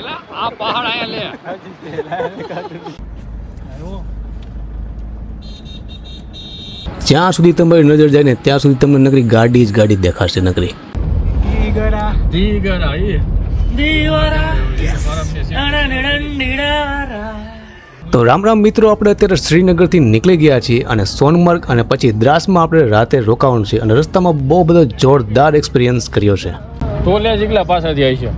એલા આ પહાડ આયા જ્યાં સુધી તમારી નજર જાય ને ત્યાં સુધી તમને નકરી ગાડી જ ગાડી દેખાશે નકરી. તો રામ રામ મિત્રો, આપણે અત્યારે શ્રીનગરથી નીકળી ગયા છીએ અને સોનમર્ગ અને પછી દ્રાસમાં આપણે રાતે રોકાવાનું છે અને રસ્તામાં બહુ બધો જોરદાર એક્સપિરિયન્સ કર્યો છે. ટોલિયા જેટલા પાછાથી આવી છે.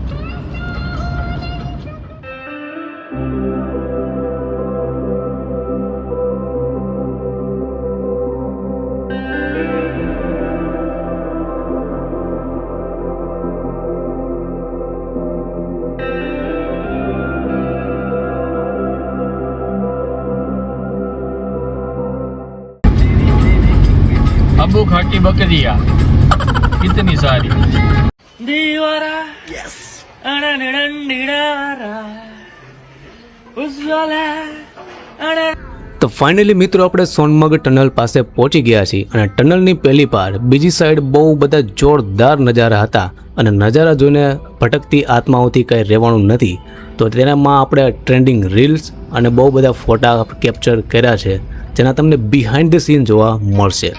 अबू खाकी बकरिया कितनी सारी दीवारा यस તો ફાઇનલી મિત્રો આપણે સોનમર્ગ ટનલ પાસે પહોંચી ગયા છીએ અને ટનલની પહેલી પાર બીજી સાઈડ બહુ બધા જોરદાર નજારા હતા અને નજારા જોઈને ભટકતી આત્માઓથી કંઈ રહેવાનું નથી. તો તેનામાં આપણે ટ્રેન્ડિંગ રીલ્સ અને બહુ બધા ફોટા કેપ્ચર કર્યા છે જેના તમને બિહાઇન્ડ ધ સીન જોવા મળશે.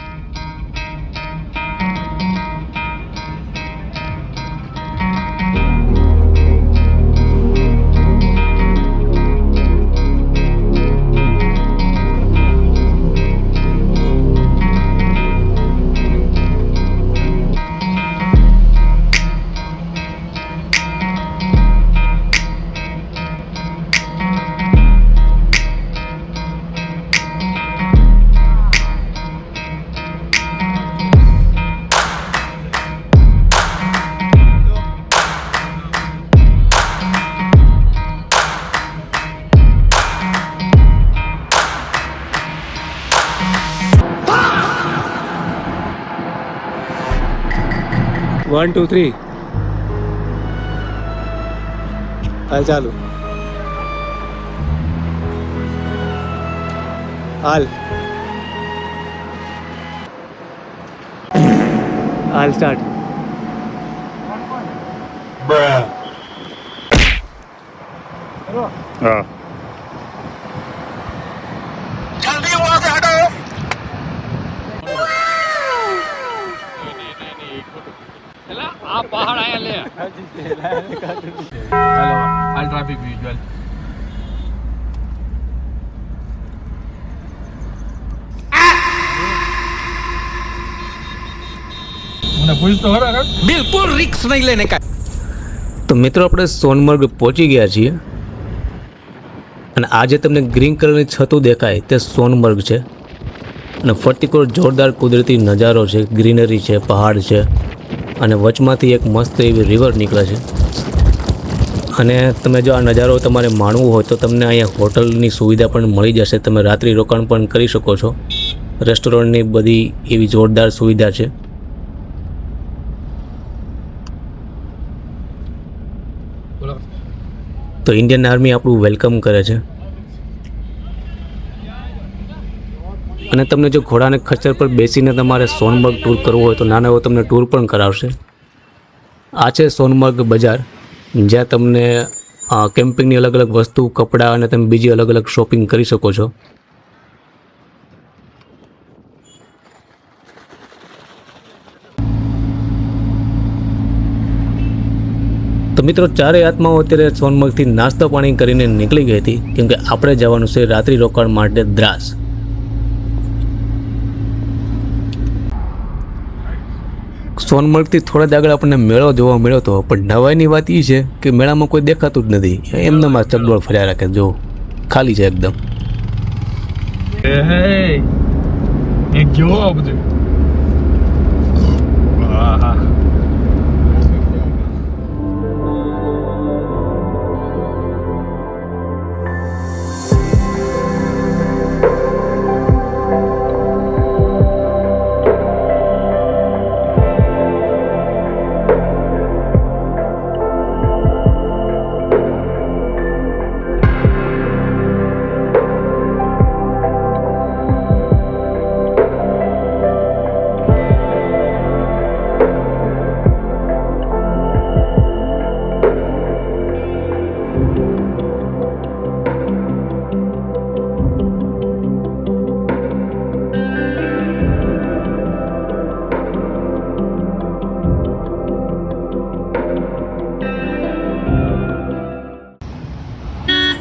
वन टू थ्री हाल चालू हाल हाल स्टार्ट हाँ આ પહાડ આયા લે હેલો હાલ ટ્રાફિક વિઝ્યુઅલ મને પૂછતો ખરા બિલકુલ રિસ્ક નહીં લેને કા. તો મિત્રો આપણે સોનમર્ગ પહોંચી ગયા છીએ અને આજે તમને ગ્રીન કલરની છતો દેખાય તે સોનમર્ગ છે અને ફરતીકોર જોરદાર કુદરતી નજારો છે, ગ્રીનરી છે, પહાડ છે અને વચમાંથી એક મસ્ત એવી રિવર નીકળે છે. અને તમે જો આ નજારો તમારે માણવું હોય તો તમને અહીંયા હોટલની સુવિધા પણ મળી જશે. તમે રાત્રિ રોકાણ પણ કરી શકો છો. રેસ્ટોરન્ટની બધી એવી જોરદાર સુવિધા છે. તો ઇન્ડિયન આર્મી આપણું વેલકમ કરે છે અને તમને જો ઘોડાને ખચ્ચર પર બેસીને તમારે સોનમર્ગ ટૂર કરવો હોય તો નાનો એવો તમને ટૂર પણ કરાવશે. આ છે સોનમર્ગ બજાર જ્યાં તમને કેમ્પિંગની અલગ અલગ વસ્તુ, કપડાં અને તમે બીજી અલગ અલગ શોપિંગ કરી શકો છો. તો મિત્રો ચારેય આત્માઓ અત્યારે સોનમર્ગથી નાસ્તો પાણી કરીને નીકળી ગઈ હતી કેમ કે આપણે જવાનું છે રાત્રિ રોકાણ માટે દ્રાસ. સોનમર્ગથી થોડા જ આગળ આપણને મેળો જોવા મળ્યો હતો, પણ નવાઈની વાત એ છે કે મેળામાં કોઈ દેખાતું જ નથી. એમનામાં ચકડોળ ફર્યા રાખે, જો ખાલી છે એકદમ. એક જો બધું આહા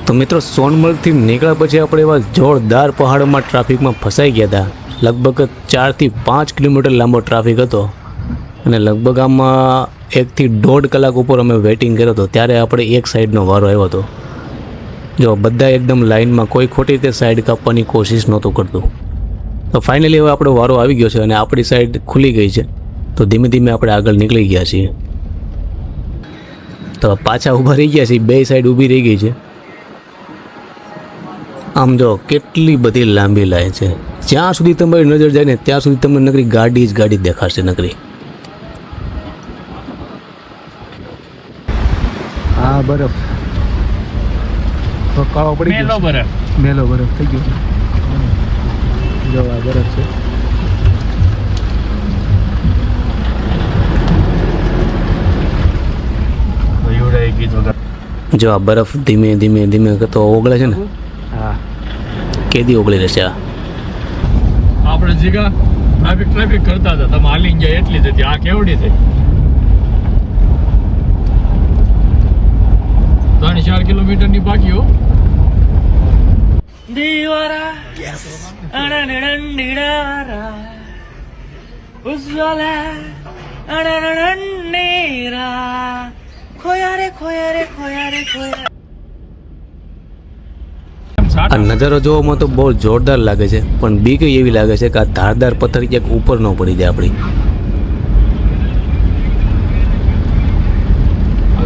તો મિત્રો સોનમર્ગથી નીકળ્યા પછી આપણે એવા જોરદાર પહાડોમાં ટ્રાફિકમાં ફસાઈ ગયા હતા. લગભગ 4 થી 5 કિલોમીટર લાંબો ટ્રાફિક હતો અને લગભગ આમાં 1 થી 1.5 કલાક ઉપર અમે વેઇટિંગ કર્યો હતો. ત્યારે આપણે એક સાઈડનો વારો આવ્યો હતો. જો બધા એકદમ લાઇનમાં, કોઈ ખોટી રીતે સાઈડ કાપવાની કોશિશ નહોતું કરતું. તો ફાઇનલી હવે આપણો વારો આવી ગયો છે અને આપણી સાઈડ ખુલી ગઈ છે. તો ધીમે ધીમે આપણે આગળ નીકળી ગયા છીએ. તો પાછા ઊભા રહી ગયા છીએ, બે સાઈડ ઊભી રહી ગઈ છે. આમ જો કેટલી બધી લાંબી લાઈન છે. જ્યાં સુધી તમારી નજર જાય ને ત્યાં સુધી તમને નકરી ગાડી જ ગાડી દેખાશે નકરી. હા બરફ કાળો પડી ગયો, મેલો બરફ થઈ ગયો. જો આ બરફ છે. જો આ બરફ ધીમે ધીમે ધીમે તો ઓગળે છે ને. હા કેદી ઓગળી રહેશે આ. આપણે જીગા ટ્રાફિક કરતા હતા, તમે હાલી ગયા એટલી જ હતી. આ કેવડી થઈ 3-4 કિલોમીટર ની બાકી હો. દીવારા અણનણનીડારા ઉજ્જવલા અણનણનીરા ખોયા રે ખોયા રે ખોયા રે ખોયા. આ નજારો જોવામાં તો બહુ જોરદાર લાગે છે, પણ બીક એવી લાગે છે કે આ ધારદાર પથ્થર ક્યાંક ઉપર ન પડી જાય આપણી.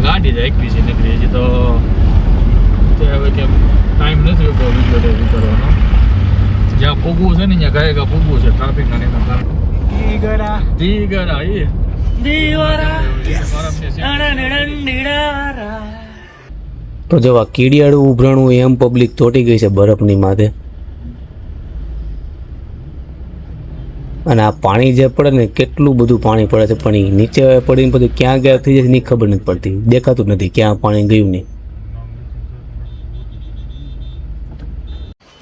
ગાડી જાય એકવી છે નીકળી હજી તો હવે કેમ ટાઈમ નથી વિડીયો કરવાનો. જ્યાં પૂગવું છે ને ત્યાં ગાયકા પૂગવું છે ટ્રાફિક ના એના કારણે. દીગરા એ દીવારા અણનણનીડારા. તો જો આ કીડિયાળું ઉભરાણું એમ પબ્લિક ચોંટી ગઈ છે બરફની માથે. અને આ પાણી જે પડે ને કેટલું બધું પાણી પડે છે, પણ ઈ નીચે પડીને બધું ક્યાં ગયા થઈ જાય એની ખબર નથી પડતી. દેખાતું નથી ક્યાં પાણી ગયું નહીં.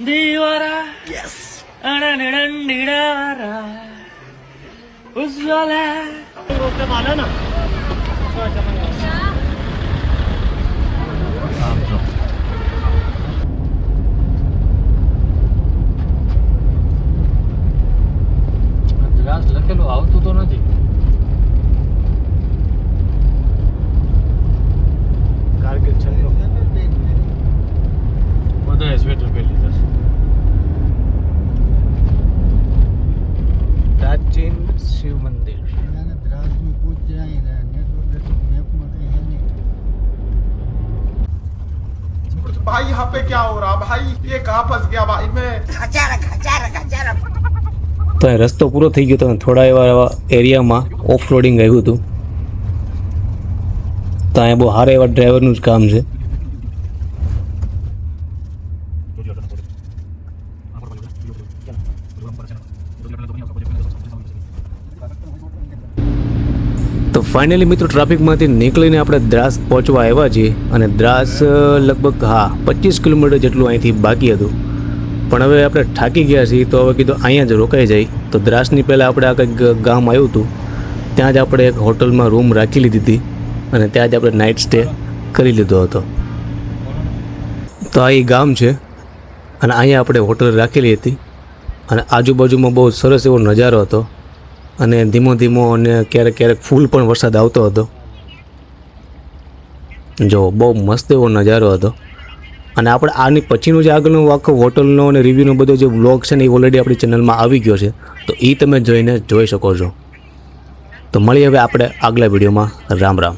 દીવારા અણનણનીડારા ઉજ્જવલા. લખેલું આવતું તો નથી. કારગિલ છંદો બધાએ સ્વેટર પહેરી લીધા છે. પ્રાચીન શિવ મંદિર. भाई यहाँ पे क्या हो रहा भाई, ये कहाँ फंस गया भाई मैं. તો એ રસ્તો પૂરો થઈ ગયો તો થોડા એવા એરિયામાં ઓફ રોડિંગ આવ્યું હતું. તો અહીંયા બહુ સારા એવા ડ્રાઈવરનું જ કામ છે. તો ફાઇનલી મિત્રો ટ્રાફિકમાંથી નીકળીને આપણે દ્રાસ પહોંચવા આવ્યા છીએ. અને દ્રાસ લગભગ 25 કિલોમીટર જેટલું અહીંથી બાકી હતું. પણ હવે આપણે થાકી ગયા છીએ તો હવે કીધું અહીંયા જ રોકાઈ જાય. તો દ્રાસની પહેલાં આપણે આ કંઈક ગામ આવ્યું હતું, ત્યાં જ આપણે એક હોટલમાં રૂમ રાખી લીધી હતી અને ત્યાં જ આપણે નાઇટ સ્ટે કરી લીધો હતો. તો આ એ ગામ છે અને અહીંયા આપણે હોટલ રાખેલી હતી. અને આજુબાજુમાં બહુ સરસ એવો નજારો હતો અને ધીમો ધીમો અને ક્યારેક ક્યારેક ફૂલ પણ વરસાદ આવતો હતો. જો બહુ મસ્ત એવો નજારો હતો. અને આપણે આની પછીનું જે આગળનો આખો હોટલનો અને રિવ્યૂનો બધો જે વ્લોગ છે ને એ ઓલરેડી આપણી ચેનલમાં આવી ગયો છે, તો એ તમે જોઈને જોઈ શકો છો. તો મળીએ હવે આપણે આગલા વિડીયોમાં. રામ રામ.